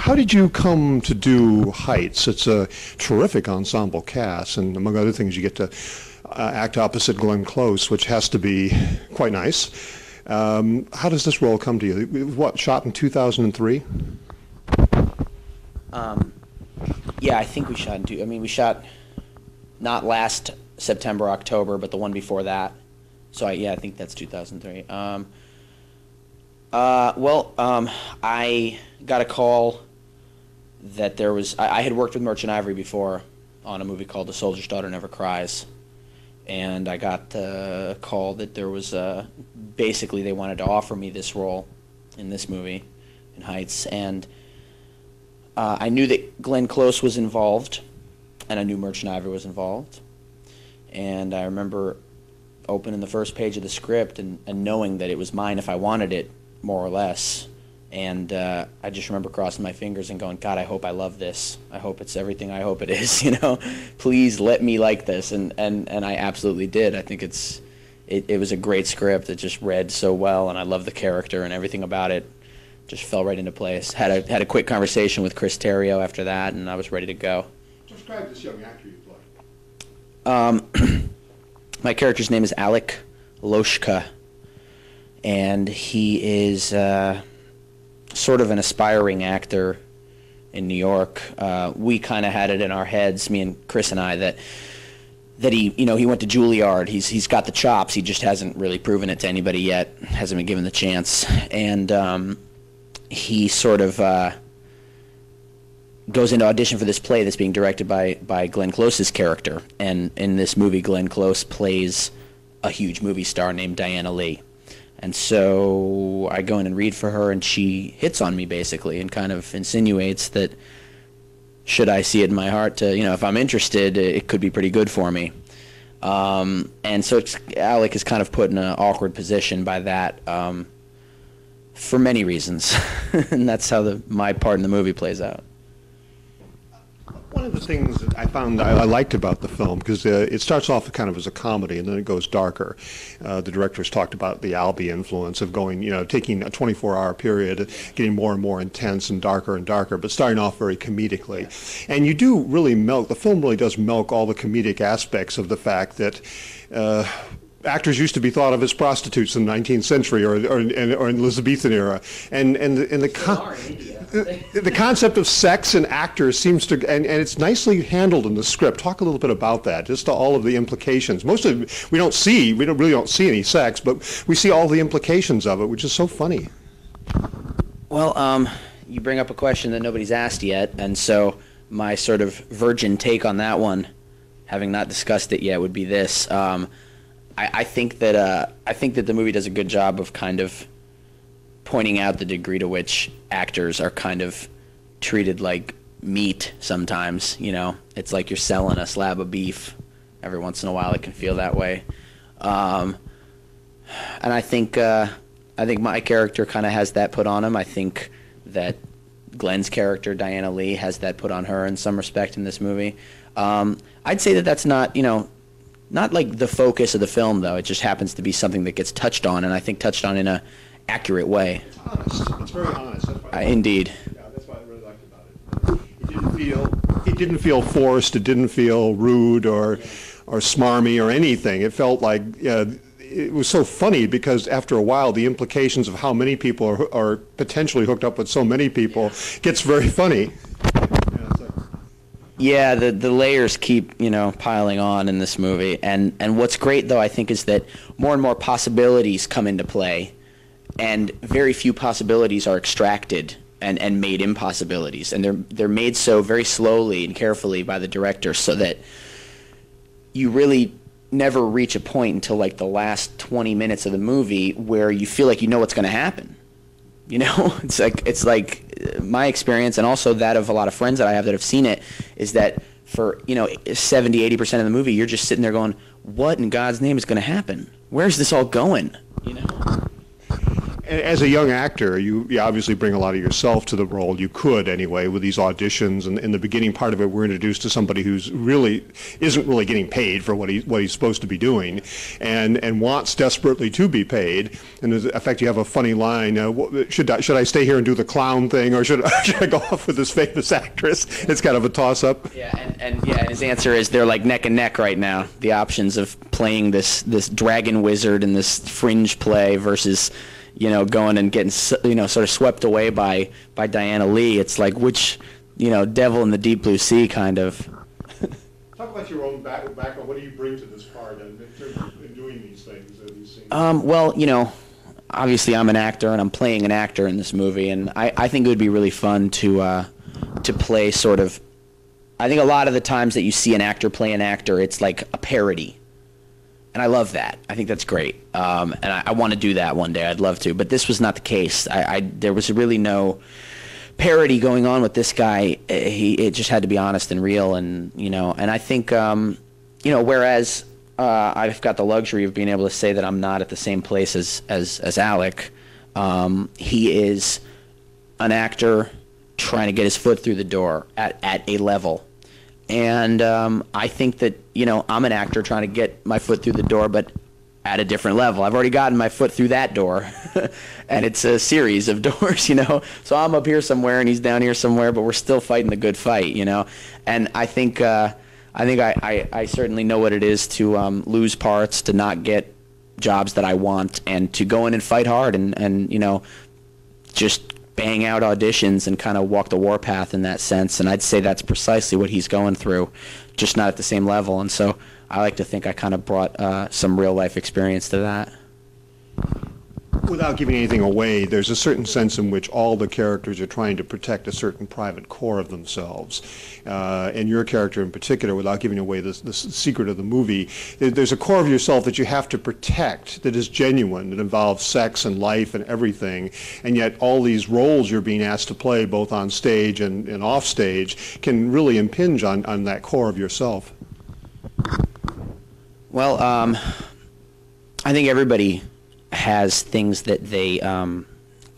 how did you come to do Heights? It's a terrific ensemble cast, and among other things, you get to act opposite Glenn Close, which has to be quite nice. How does this role come to you? What, shot in 2003? Yeah, I think we shot in we shot not last September, October, but the one before that. So I think that's 2003. I got a call that there was, I had worked with Merchant Ivory before on a movie called The Soldier's Daughter Never Cries. And I got a call that there was, basically they wanted to offer me this role in this movie, in Heights. And I knew that Glenn Close was involved, and I knew Merchant Ivory was involved. And I remember opening the first page of the script and knowing that it was mine if I wanted it, more or less. And I just remember crossing my fingers and going, God, I hope I love this. I hope it's everything I hope it is, you know. Please let me like this. And I absolutely did. I think it was a great script. It just read so well, and I love the character and everything about it. Just fell right into place. Had a quick conversation with Chris Terrio after that, and I was ready to go. Describe this young actor you play. My character's name is Alec Loshka, and he is sort of an aspiring actor in New York. We kind of had it in our heads, me and Chris and I, that he, you know, he went to Juilliard. He's got the chops. He just hasn't really proven it to anybody yet. Hasn't been given the chance. And he sort of goes into audition for this play that's being directed by Glenn Close's character. And in this movie, Glenn Close plays a huge movie star named Diana Lee. And so I go in and read for her, and she hits on me, basically, and kind of insinuates that should I see it in my heart to, you know, if I'm interested, it could be pretty good for me. And so Alec is kind of put in an awkward position by that for many reasons. And that's how my part in the movie plays out. One of the things that I found I liked about the film, because it starts off kind of as a comedy and then it goes darker. The directors talked about the Albee influence of going, you know, taking a 24-hour period, getting more and more intense and darker, but starting off very comedically. And you do really the film really does milk all the comedic aspects of the fact that actors used to be thought of as prostitutes in the 19th century or in Elizabethan era, and the concept of sex and actors seems to, and it's nicely handled in the script. Talk a little bit about that, just to all of the implications. Most of it, we really don't see any sex, but we see all the implications of it, which is so funny. Well, you bring up a question that nobody's asked yet, and so my sort of virgin take on that one, having not discussed it yet, would be this. I think that the movie does a good job of kind of pointing out the degree to which actors are kind of treated like meat sometimes. You know, it's like you're selling a slab of beef. Every once in a while, it can feel that way. And I think my character kind of has that put on him. I think that Glenn's character, Diana Lee, has that put on her in some respect in this movie. I'd say that that's not, you know, not like the focus of the film, though. It just happens to be something that gets touched on, and I think touched on in a accurate way. It's honest. It's very honest. That's why indeed. Yeah, that's what I really liked about it. It didn't feel forced. It didn't feel rude or smarmy or anything. It felt like it was so funny because after a while, the implications of how many people are potentially hooked up with so many people gets very funny. Yeah, the layers keep, you know, piling on in this movie. And what's great, though, I think, is that more and more possibilities come into play, and very few possibilities are extracted and made impossibilities. And they're made so very slowly and carefully by the director so that you really never reach a point until, like, the last 20 minutes of the movie where you feel like you know what's going to happen. You know, it's like my experience, and also that of a lot of friends that I have that have seen it, is that for, you know, 70-80% of the movie, you're just sitting there going, what in God's name is going to happen? Where's this all going? You know? As a young actor, you obviously bring a lot of yourself to the role. You could anyway with these auditions, and in the beginning part of it, we're introduced to somebody who's really isn't really getting paid for what he's supposed to be doing, and wants desperately to be paid. And in fact, you have a funny line: should I stay here and do the clown thing, or should I go off with this famous actress? It's kind of a toss-up. Yeah, and his answer is they're like neck and neck right now. The options of playing this dragon wizard in this fringe play versus, going and getting, sort of swept away by Diana Lee. It's like which, devil in the deep blue sea kind of. Talk about your own background. What do you bring to this part in terms of doing these things, these scenes? Well, obviously I'm an actor and I'm playing an actor in this movie, and I think it would be really fun to play sort of. I think a lot of the times that you see an actor play an actor, it's like a parody. And I love that. I think that's great. And I want to do that one day. I'd love to. But this was not the case. There was really no parody going on with this guy. It just had to be honest and real. And, and I think, whereas I've got the luxury of being able to say that I'm not at the same place as Alec, he is an actor trying to get his foot through the door at a level. And I think that, I'm an actor trying to get my foot through the door, but at a different level. I've already gotten my foot through that door, and it's a series of doors, So I'm up here somewhere, and he's down here somewhere, but we're still fighting the good fight, And I think I certainly know what it is to lose parts, to not get jobs that I want, and to go in and fight hard and just bang out auditions and kind of walk the warpath in that sense. And I'd say that's precisely what he's going through, just not at the same level. And so I like to think I kind of brought some real life experience to that. Without giving anything away, there's a certain sense in which all the characters are trying to protect a certain private core of themselves. And your character in particular, without giving away the secret of the movie, there's a core of yourself that you have to protect that is genuine, that involves sex and life and everything. And yet all these roles you're being asked to play, both on stage and off stage, can really impinge on that core of yourself. Well, I think everybody has things that they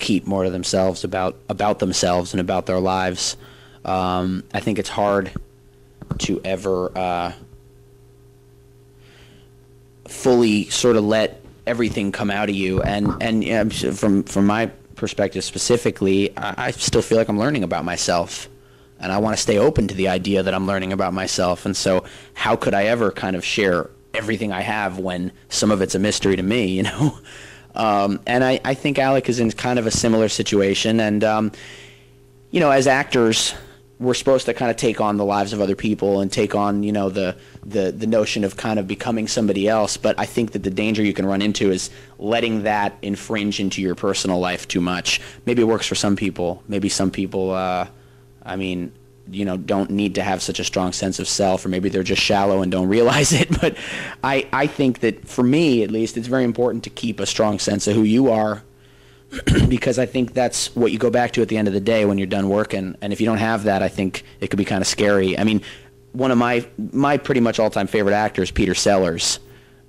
keep more to themselves about themselves and about their lives. I think it's hard to ever fully sort of let everything come out of you. And from my perspective specifically, I still feel like I'm learning about myself. And I want to stay open to the idea that I'm learning about myself. And so how could I ever kind of share everything I have when some of it's a mystery to me, And I think Alec is in kind of a similar situation. And, as actors, we're supposed to kind of take on the lives of other people and take on, the notion of kind of becoming somebody else. But I think that the danger you can run into is letting that infringe into your personal life too much. Maybe it works for some people. Maybe some people, don't need to have such a strong sense of self, or maybe they're just shallow and don't realize it. But I think that for me, at least, it's very important to keep a strong sense of who you are, because I think that's what you go back to at the end of the day when you're done working. And if you don't have that, I think it could be kind of scary. I mean, one of my pretty much all-time favorite actors, Peter Sellers,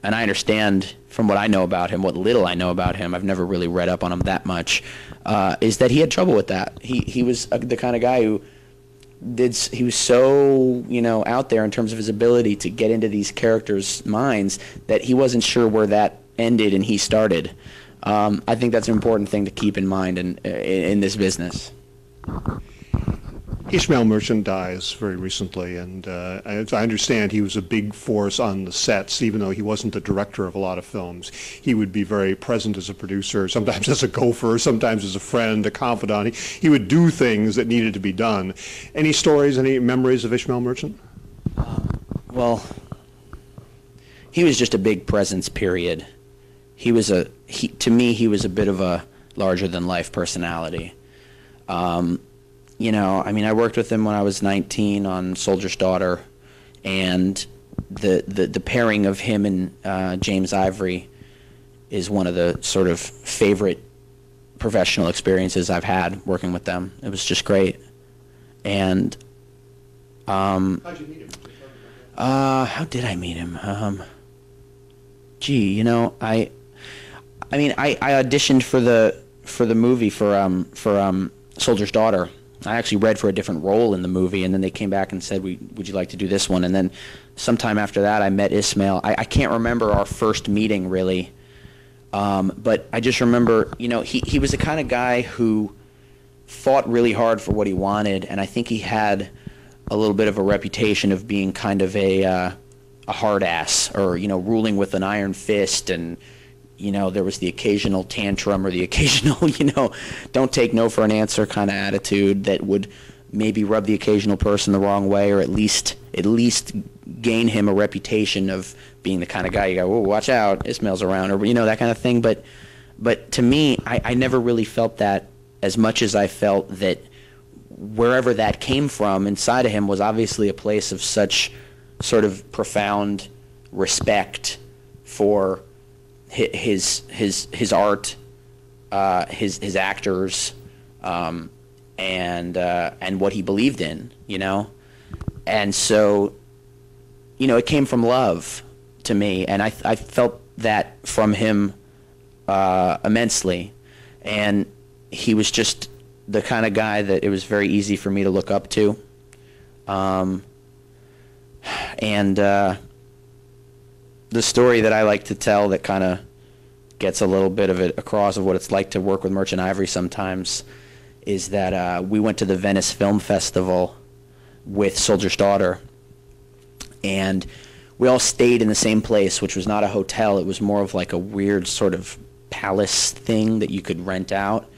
and I understand from what I know about him, what little I know about him, I've never really read up on him that much, is that he had trouble with that. He was the kind of guy who he was so out there in terms of his ability to get into these characters' minds that he wasn't sure where that ended and he started. I think that's an important thing to keep in mind in this business. Ishmael Merchant dies very recently, and as I understand, he was a big force on the sets, even though he wasn't the director of a lot of films. He would be very present as a producer, sometimes as a gopher, sometimes as a friend, a confidant. He would do things that needed to be done. Any stories, any memories of Ishmael Merchant? Well, he was just a big presence, period. To me, he was a bit of a larger-than-life personality. I worked with him when I was 19 on Soldier's Daughter, and the pairing of him and James Ivory is one of the sort of favorite professional experiences I've had working with them. It was just great. And how'd you meet him? how did I meet him? I auditioned for the movie for Soldier's Daughter, I actually read for a different role in the movie, and then they came back and said, would you like to do this one? And then sometime after that, I met Ismail. I can't remember our first meeting, really, but I just remember, he was the kind of guy who fought really hard for what he wanted, and I think he had a little bit of a reputation of being kind of a hard ass, or, ruling with an iron fist, and there was the occasional tantrum or the occasional, don't take no for an answer kind of attitude that would maybe rub the occasional person the wrong way, or at least gain him a reputation of being the kind of guy you go, oh, watch out, Ismail's around, or that kind of thing. But to me, I never really felt that as much as I felt that wherever that came from inside of him was obviously a place of such sort of profound respect for his art, his actors, and what he believed in, and so, it came from love to me, and I felt that from him immensely, and he was just the kind of guy that it was very easy for me to look up to, and the story that I like to tell that kind of gets a little bit of it across of what it's like to work with Merchant Ivory sometimes is that we went to the Venice Film Festival with Soldier's Daughter, and we all stayed in the same place, which was not a hotel. It was more of like a weird sort of palace thing that you could rent out.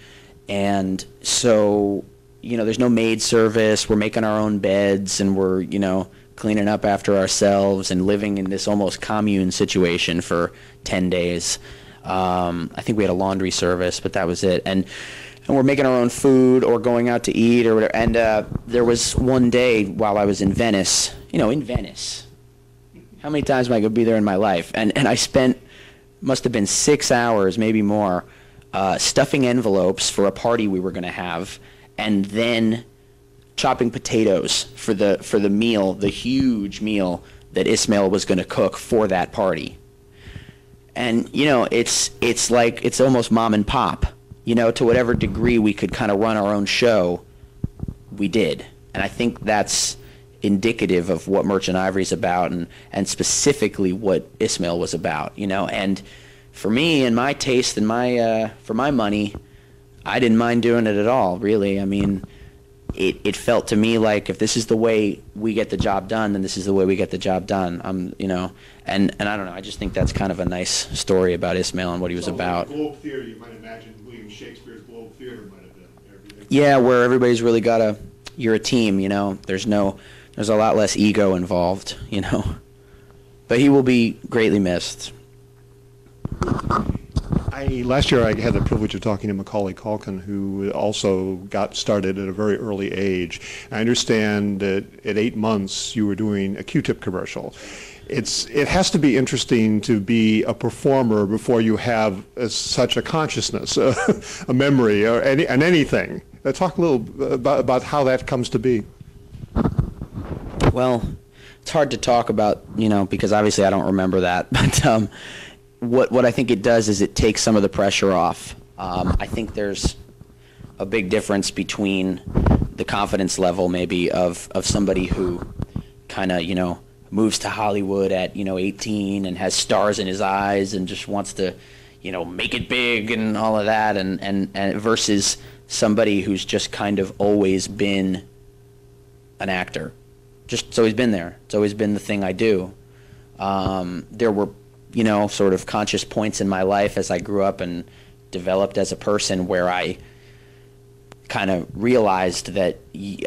And so, there's no maid service. We're making our own beds, and we're, cleaning up after ourselves and living in this almost commune situation for 10 days. I think we had a laundry service, but that was it. And we're making our own food or going out to eat or whatever. And there was one day while I was in Venice, in Venice. How many times am I going to be there in my life? And I spent, must have been 6 hours, maybe more, stuffing envelopes for a party we were going to have, and then chopping potatoes for the meal, the huge meal that Ismail was going to cook for that party. And it's like it's almost mom and pop. To whatever degree we could kind of run our own show, we did. And I think that's indicative of what Merchant Ivory's about, and specifically what Ismail was about. And for me and my taste and my for my money, I didn't mind doing it at all, really. I mean, it felt to me like if this is the way we get the job done, then this is the way we get the job done. And I don't know. I just think that's kind of a nice story about Ismail and what he was about. Like Globe Theater, you might imagine William Shakespeare's Globe Theater might have been everything. Yeah, where everybody's really you're a team. There's a lot less ego involved. But he will be greatly missed. Last year I had the privilege of talking to Macaulay Culkin, who also got started at a very early age. I understand that at 8 months you were doing a Q-tip commercial. It has to be interesting to be a performer before you have such a consciousness, a memory, or anything. Talk a little about how that comes to be. Well, it's hard to talk about, because obviously I don't remember that, but what I think it does is it takes some of the pressure off. I think there's a big difference between the confidence level maybe of somebody who kind of, moves to Hollywood at, 18 and has stars in his eyes and just wants to, make it big and all of that, and versus somebody who's just kind of always been an actor. It's always been there. It's always been the thing I do. There were sort of conscious points in my life as I grew up and developed as a person where I kind of realized that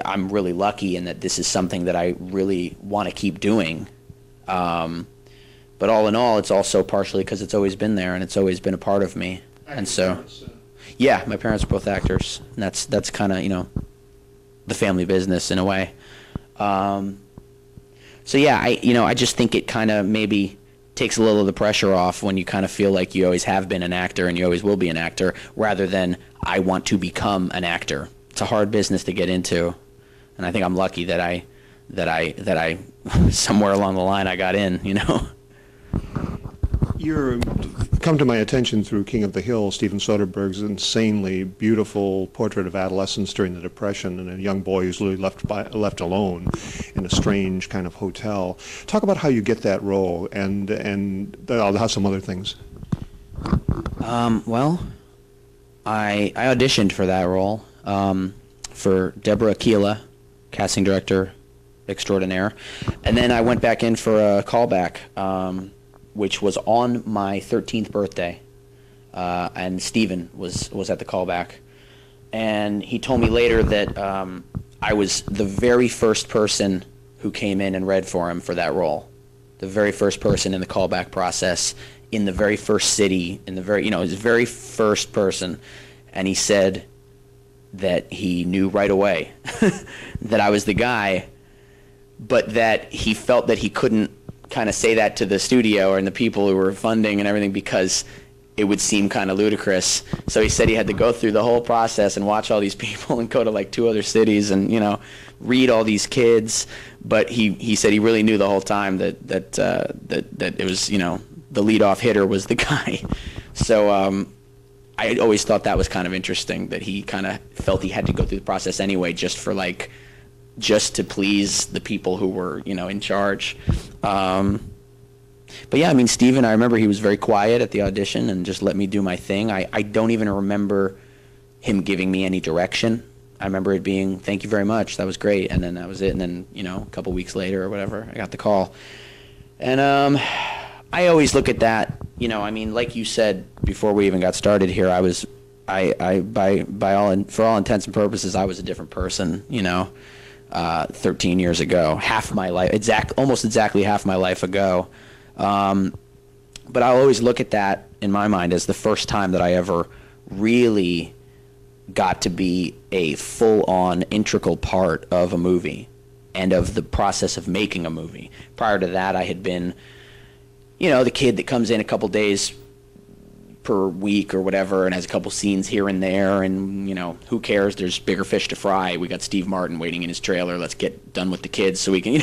I'm really lucky and that this is something that I really want to keep doing. But all in all, it's also partially because it's always been there and it's always been a part of me. And so, yeah, my parents are both actors, and that's kind of, the family business in a way. So yeah, I just think it kind of maybe takes a little of the pressure off when you kind of feel like you always have been an actor and you always will be an actor, rather than I want to become an actor. It's a hard business to get into, and I think I'm lucky that I somewhere along the line I got in. You're come to my attention through King of the Hill, Steven Soderbergh's insanely beautiful portrait of adolescence during the Depression and a young boy who's literally left alone in a strange kind of hotel. Talk about how you get that role, and I'll have some other things. Well, I auditioned for that role for Deborah Keela, casting director extraordinaire, and then I went back in for a callback, which was on my 13th birthday, and Steven was at the callback, and he told me later that I was the very first person who came in and read for him for that role, the very first person in the callback process, in the very first city, in the very, his very first person, and he said that he knew right away that I was the guy, but that he felt that he couldn't kind of say that to the studio and the people who were funding and everything because it would seem kind of ludicrous. So he said he had to go through the whole process and watch all these people and go to like 2 other cities and, read all these kids. But he said he really knew the whole time that it was, the leadoff hitter was the guy. So I always thought that was kind of interesting, that he kind of felt he had to go through the process anyway, just to please the people who were, in charge. But yeah, I mean, Steven, I remember he was very quiet at the audition and just let me do my thing. I don't even remember him giving me any direction. I remember it being, thank you very much, that was great, and then that was it. And then, a couple weeks later or whatever, I got the call. And I always look at that, like you said before we even got started here, for all intents and purposes, I was a different person, 13 years ago, half my life, almost exactly half my life ago. But I'll always look at that in my mind as the first time that I ever really got to be a full-on integral part of a movie and of the process of making a movie. Prior to that, I had been, the kid that comes in a couple days per week or whatever and has a couple scenes here and there, and who cares, there's bigger fish to fry, we got Steve Martin waiting in his trailer, let's get done with the kids so we can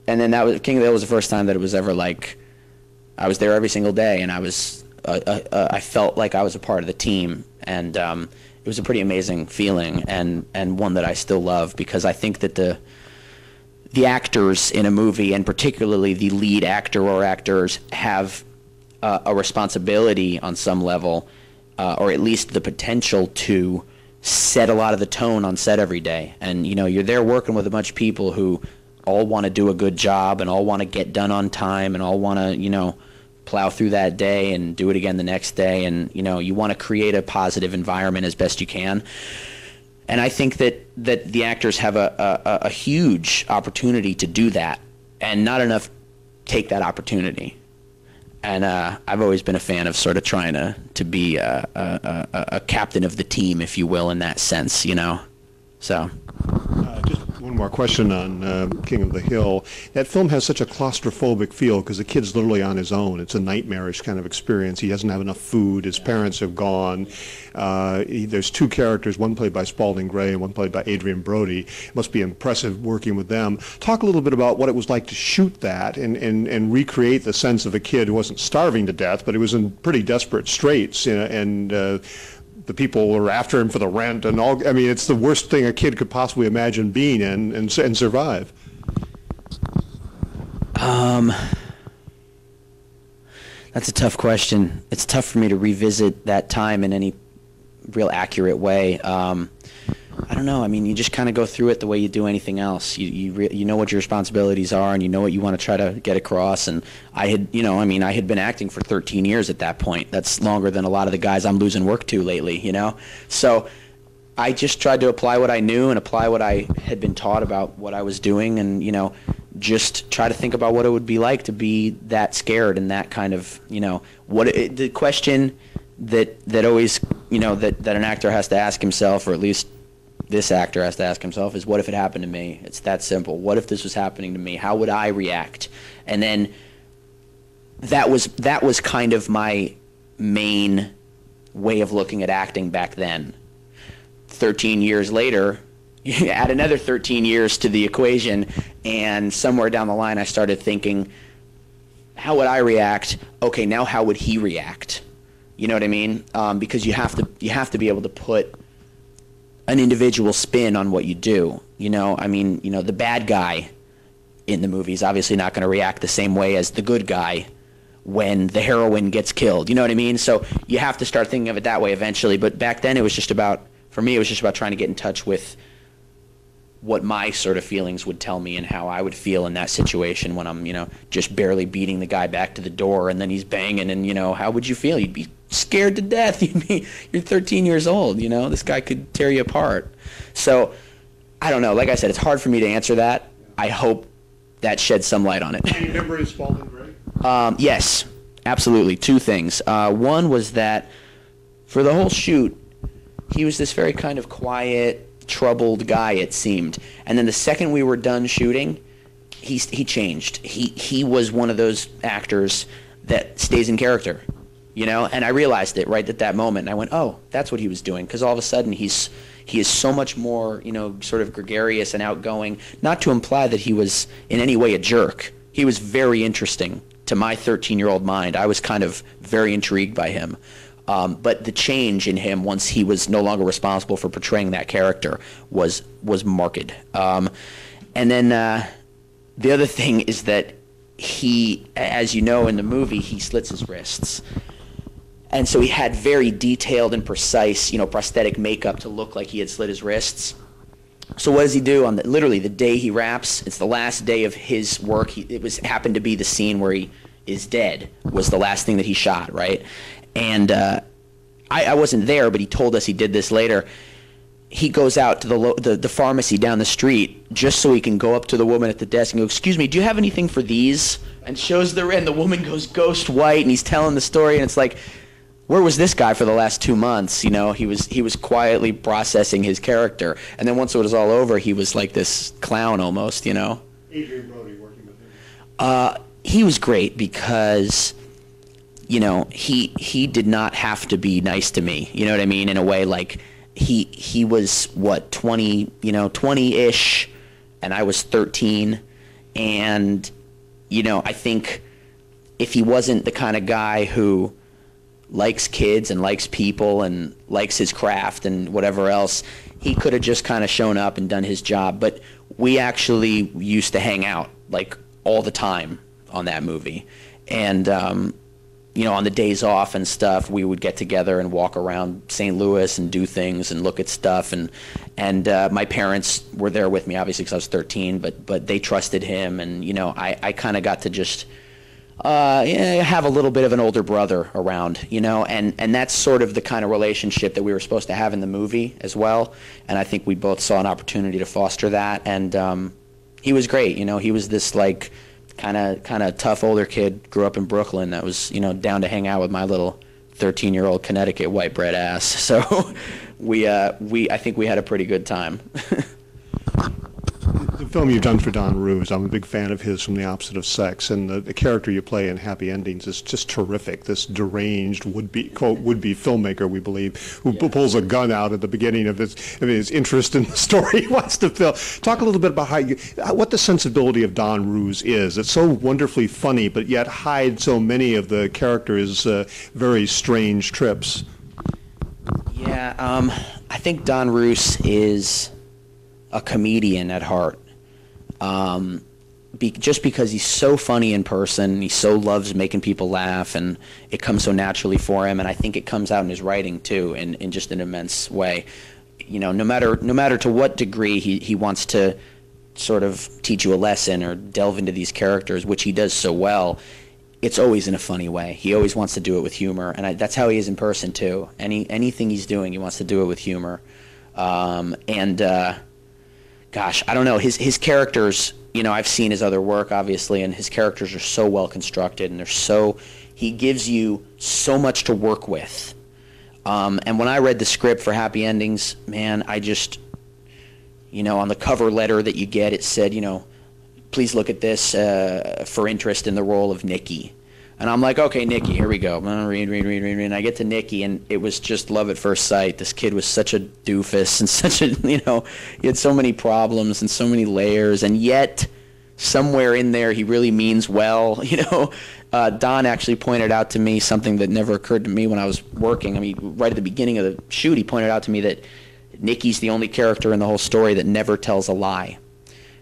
and then that was King of the Hill was the first time that it was ever like I was there every single day, and I felt like I was a part of the team, and it was a pretty amazing feeling, and one that I still love, because I think that the actors in a movie, and particularly the lead actor or actors, have a responsibility on some level, or at least the potential to set a lot of the tone on set every day. And you're there working with a bunch of people who all want to do a good job and all want to get done on time and all want to plow through that day and do it again the next day, and you want to create a positive environment as best you can. And I think that the actors have a huge opportunity to do that, and not enough take that opportunity. And I've always been a fan of sort of trying to be a captain of the team, if you will, in that sense, So. Just one more question on King of the Hill. That film has such a claustrophobic feel because the kid's literally on his own. It's a nightmarish kind of experience. He doesn't have enough food. His parents have gone. There's 2 characters, one played by Spalding Gray and one played by Adrian Brody. It must be impressive working with them. Talk a little bit about what it was like to shoot that and recreate the sense of a kid who wasn't starving to death, but he was in pretty desperate straits, and the people were after him for the rent and all. I mean, it's the worst thing a kid could possibly imagine being in and survive. That's a tough question. It's tough for me to revisit that time in any real accurate way. I don't know. I mean, you just kind of go through it the way you do anything else. You know what your responsibilities are, and you know what you want to try to get across. And I had been acting for 13 years at that point. That's longer than a lot of the guys I'm losing work to lately, So I just tried to apply what I knew and apply what I had been taught about what I was doing, and, just try to think about what it would be like to be that scared and that kind of, the question that always, that an actor has to ask himself, or at least this actor has to ask himself, is what if it happened to me? It's that simple. What if this was happening to me? How would I react? And then that was kind of my main way of looking at acting back then. 13 years later, add another 13 years to the equation, and somewhere down the line I started thinking, how would I react? Okay, now how would he react? You know what I mean? Because you have to be able to put an individual spin on what you do. You know, I mean, you know, the bad guy in the movie is obviously not going to react the same way as the good guy when the heroine gets killed. You know what I mean? So you have to start thinking of it that way eventually. But back then, it was just about, for me, it was just about trying to get in touch with what my sort of feelings would tell me and how I would feel in that situation when I'm, you know, just barely beating the guy back to the door and then he's banging, and, you know, how would you feel? You'd be scared to death. You're 13 years old, you know, this guy could tear you apart. So I don't know. Like I said, it's hard for me to answer that. I hope that sheds some light on it. Any memories, Spalding Gray? Yes, absolutely. Two things. One was that for the whole shoot, he was this very kind of quiet, troubled guy, it seemed. And then the second we were done shooting, he changed. He was one of those actors that stays in character, you know. And I realized it right at that moment. And I went, oh, that's what he was doing. Because all of a sudden he is so much more, you know, sort of gregarious and outgoing. Not to imply that he was in any way a jerk. He was very interesting to my 13-year-old mind. I was kind of very intrigued by him. But the change in him once he was no longer responsible for portraying that character was marked. And then the other thing is that he, as you know in the movie, he slits his wrists. And so he had very detailed and precise, you know, prosthetic makeup to look like he had slit his wrists. So what does he do on literally the day he wraps? It's the last day of his work. Happened to be the scene where he is dead, was the last thing that he shot, right? And I wasn't there, but he told us he did this later. He goes out to the pharmacy down the street just so he can go up to the woman at the desk and go, "Excuse me, do you have anything for these?" And the woman goes ghost white, and he's telling the story, and it's like, where was this guy for the last 2 months? You know, he was quietly processing his character, and then once it was all over, he was like this clown almost, you know. Adrian Brody working with him. He was great because, you know, he did not have to be nice to me. You know what I mean? In a way, like he was what, 20, you know, 20-ish, and I was 13, and you know, I think if he wasn't the kind of guy who likes kids and likes people and likes his craft and whatever else, he could have just kind of shown up and done his job. But we actually used to hang out like all the time on that movie. And, you know, on the days off and stuff, we would get together and walk around St. Louis and do things and look at stuff. And my parents were there with me, obviously, because I was 13, but they trusted him. And, you know, I kind of got to just have a little bit of an older brother around, you know, and that's sort of the kind of relationship that we were supposed to have in the movie as well. And I think we both saw an opportunity to foster that. And he was great, you know. He was this like kind of tough older kid, grew up in Brooklyn, that was, you know, down to hang out with my little 13-year-old Connecticut white bread ass. So I think we had a pretty good time. The film you've done for Don Roos, I'm a big fan of his, From the Opposite of Sex, and the character you play in Happy Endings is just terrific. This deranged quote would-be filmmaker, we believe, who pulls a gun out at the beginning of his interest in the story he wants to film. Talk a little bit about what the sensibility of Don Roos is. It's so wonderfully funny, but yet hides so many of the characters' very strange trips. Yeah, I think Don Roos is a comedian at heart. Just because he's so funny in person, he so loves making people laugh, and it comes so naturally for him, and I think it comes out in his writing too, in just an immense way. You know, no matter to what degree he wants to sort of teach you a lesson or delve into these characters, which he does so well, it's always in a funny way. He always wants to do it with humor, and that's how he is in person too. Anything he's doing, he wants to do it with humor. Gosh, I don't know. His characters, you know, I've seen his other work, obviously, and his characters are so well constructed, and he gives you so much to work with. And when I read the script for Happy Endings, man, I just, you know, on the cover letter that you get, it said, you know, please look at this for interest in the role of Nikki. And I'm like, okay, Nikki, here we go. Read. And I get to Nikki, and it was just love at first sight. This kid was such a doofus and such a, you know, he had so many problems and so many layers, and yet somewhere in there he really means well. Don actually pointed out to me something that never occurred to me when I was working. I mean, right at the beginning of the shoot, he pointed out to me that Nicky's the only character in the whole story that never tells a lie.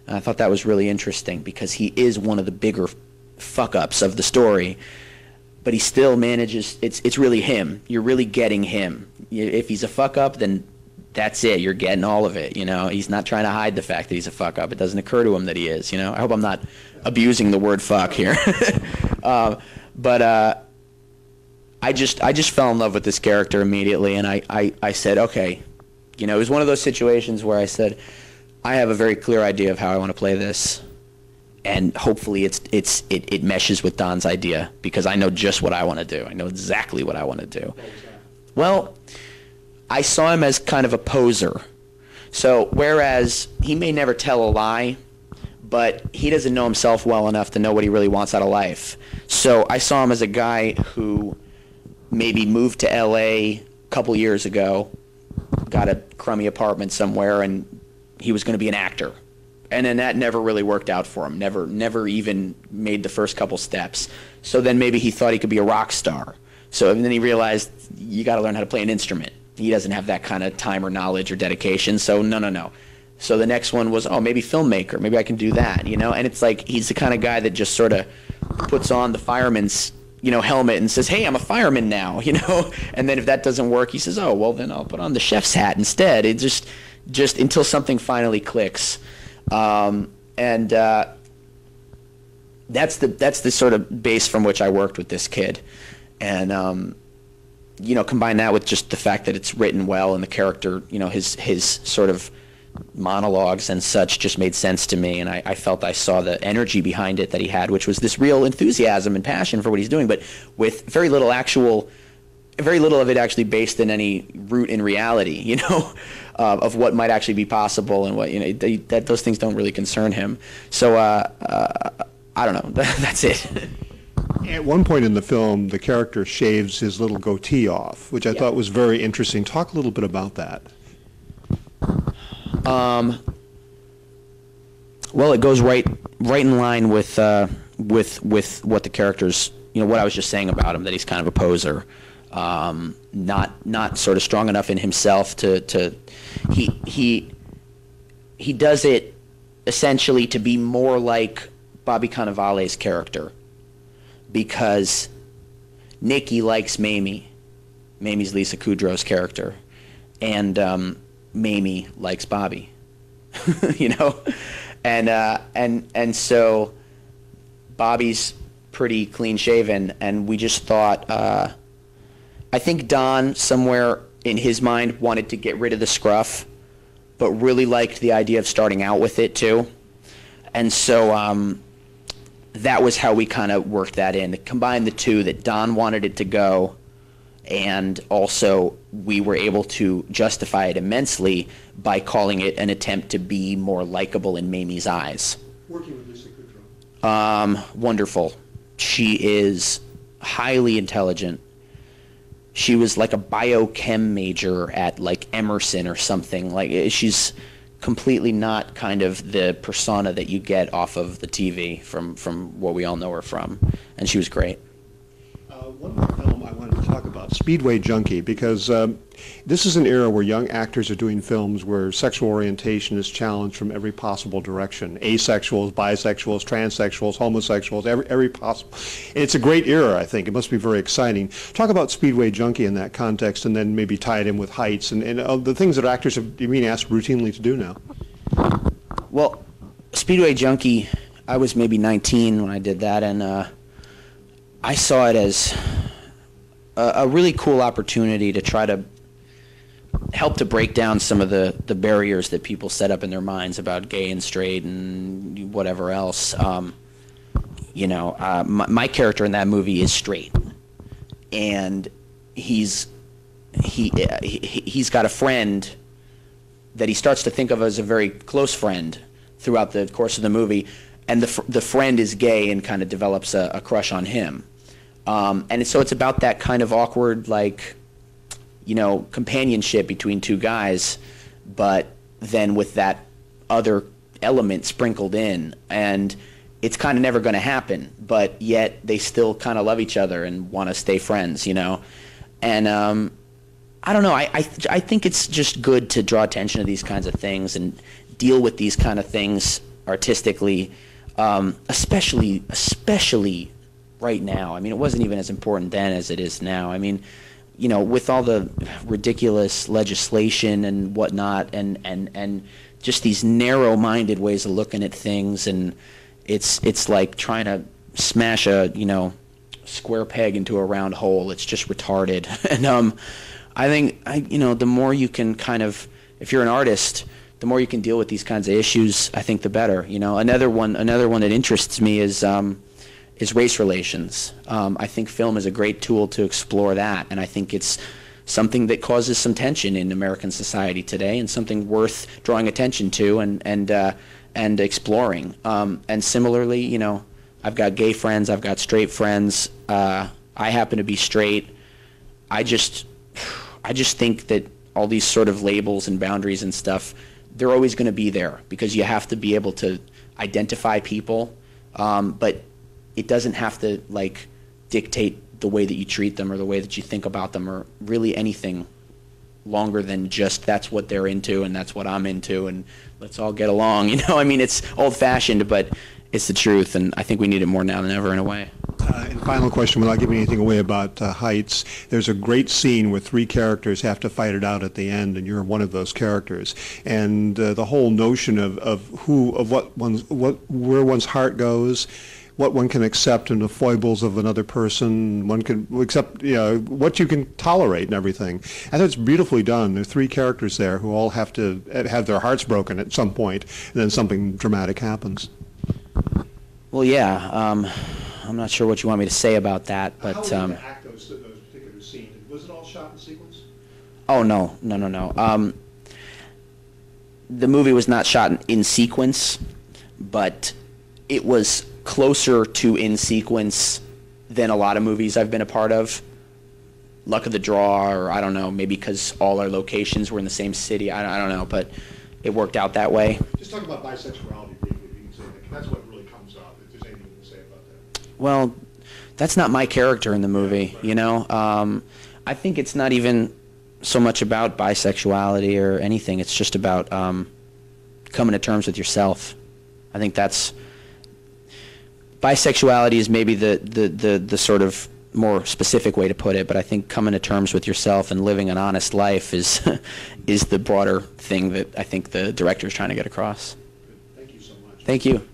And I thought that was really interesting because he is one of the bigger fuck-ups of the story, but he still manages, it's really him. You're really getting him. If he's a fuck-up, then that's it. You're getting all of it, He's not trying to hide the fact that he's a fuck-up. It doesn't occur to him that he is, I hope I'm not abusing the word fuck here. But I just fell in love with this character immediately, and I said, okay. It was one of those situations where I said, I have a very clear idea of how I want to play this, and hopefully it meshes with Don's idea, because I know just what I want to do. I know exactly what I want to do. Well, I saw him as kind of a poser. So whereas he may never tell a lie, but he doesn't know himself well enough to know what he really wants out of life. So I saw him as a guy who maybe moved to L.A. a couple years ago, got a crummy apartment somewhere, and he was going to be an actor. And then that never really worked out for him, never even made the first couple steps. So then maybe he thought he could be a rock star. So then he realized, you got to learn how to play an instrument. He doesn't have that kind of time or knowledge or dedication, so no. So the next one was, maybe filmmaker, maybe I can do that, And it's like, he's the kind of guy that just sort of puts on the fireman's helmet and says, hey, I'm a fireman now, And then if that doesn't work, he says, oh, well, then I'll put on the chef's hat instead. It just until something finally clicks. And that's the sort of base from which I worked with this kid. And, combine that with just the fact that it's written well and the character, his sort of monologues and such just made sense to me, and I felt I saw the energy behind it that he had, which was this real enthusiasm and passion for what he's doing, but with very little of it actually based in any root in reality, of what might actually be possible and what, that those things don't really concern him. So I don't know. That's it. At one point in the film, the character shaves his little goatee off, which I thought was very interesting. Talk a little bit about that. Well, it goes right in line with what the character's, what I was just saying about him, that he's kind of a poser, not sort of strong enough in himself to he does it essentially to be more like Bobby Cannavale's character, because Nicky likes Mamie. Mamie's Lisa Kudrow's character, and Mamie likes Bobby, and so Bobby's pretty clean shaven, and we just thought, I think Don somewhere in his mind wanted to get rid of the scruff, but really liked the idea of starting out with it too, and so that was how we kind of worked that in, combine the two, that Don wanted it to go, and also we were able to justify it immensely by calling it an attempt to be more likable in Mamie's eyes. Working with Lisa Kudrow. Wonderful. She is highly intelligent. She was like a biochem major at like Emerson or something. Like, she's completely not kind of the persona that you get off of the TV from what we all know her from. And she was great. One more film I wanted to talk about, Speedway Junkie, because this is an era where young actors are doing films where sexual orientation is challenged from every possible direction. Asexuals, bisexuals, transsexuals, homosexuals, every possible. And it's a great era, I think. It must be very exciting. Talk about Speedway Junkie in that context, and then maybe tie it in with Heights and the things that actors are being asked routinely to do now. Well, Speedway Junkie, I was maybe 19 when I did that, and I saw it as a really cool opportunity to try to help to break down some of the barriers that people set up in their minds about gay and straight and whatever else. My character in that movie is straight, and he's got a friend that he starts to think of as a very close friend throughout the course of the movie, and the friend is gay and kind of develops a crush on him. And so it's about that kind of awkward, like, companionship between two guys, but then with that other element sprinkled in, and it's kind of never going to happen, but yet they still kind of love each other and want to stay friends, you know? And I don't know, I think it's just good to draw attention to these kinds of things and deal with these kind of things artistically, especially right now. I mean, it wasn't even as important then as it is now. I mean, you know, with all the ridiculous legislation and whatnot, and just these narrow-minded ways of looking at things, and it's like trying to smash a, you know, square peg into a round hole. It's just retarded. And I think, you know, the more you can kind of, if you're an artist, the more you can deal with these kinds of issues, I think the better. You know, another one that interests me is race relations. I think film is a great tool to explore that, and I think it's something that causes some tension in American society today, and something worth drawing attention to and exploring. And similarly, you know, I've got gay friends, I've got straight friends. I happen to be straight. I just think that all these sort of labels and boundaries and stuff, they're always going to be there, because you have to be able to identify people, but it doesn't have to, like, dictate the way that you treat them or the way that you think about them or really anything longer than just that's what they're into and that's what I'm into and let's all get along. You know, I mean, it's old-fashioned, but it's the truth, and I think we need it more now than ever in a way. And final question, without giving anything away about Heights, there's a great scene where three characters have to fight it out at the end, and you're one of those characters. And the whole notion where one's heart goes, what one can accept in the foibles of another person, one can accept, you know, what you can tolerate and everything. I think it's beautifully done. There are three characters there who all have to have their hearts broken at some point, and then something dramatic happens. Well, yeah. I'm not sure what you want me to say about that, but how did you act those particular scenes? Was it all shot in sequence? Oh no. The movie was not shot in sequence, but it was closer to in sequence than a lot of movies I've been a part of. Luck of the draw, or I don't know, maybe because all our locations were in the same city. I don't know, but it worked out that way. Just talk about bisexuality briefly, if you can say that. That's what really comes up, if there's anything you can say about that. Well, that's not my character in the movie, yeah, right. You know? I think it's not even so much about bisexuality or anything. It's just about coming to terms with yourself. I think that's... Bisexuality is maybe the sort of more specific way to put it, but I think coming to terms with yourself and living an honest life is is the broader thing that I think the director is trying to get across. Good. Thank you so much. Thank you.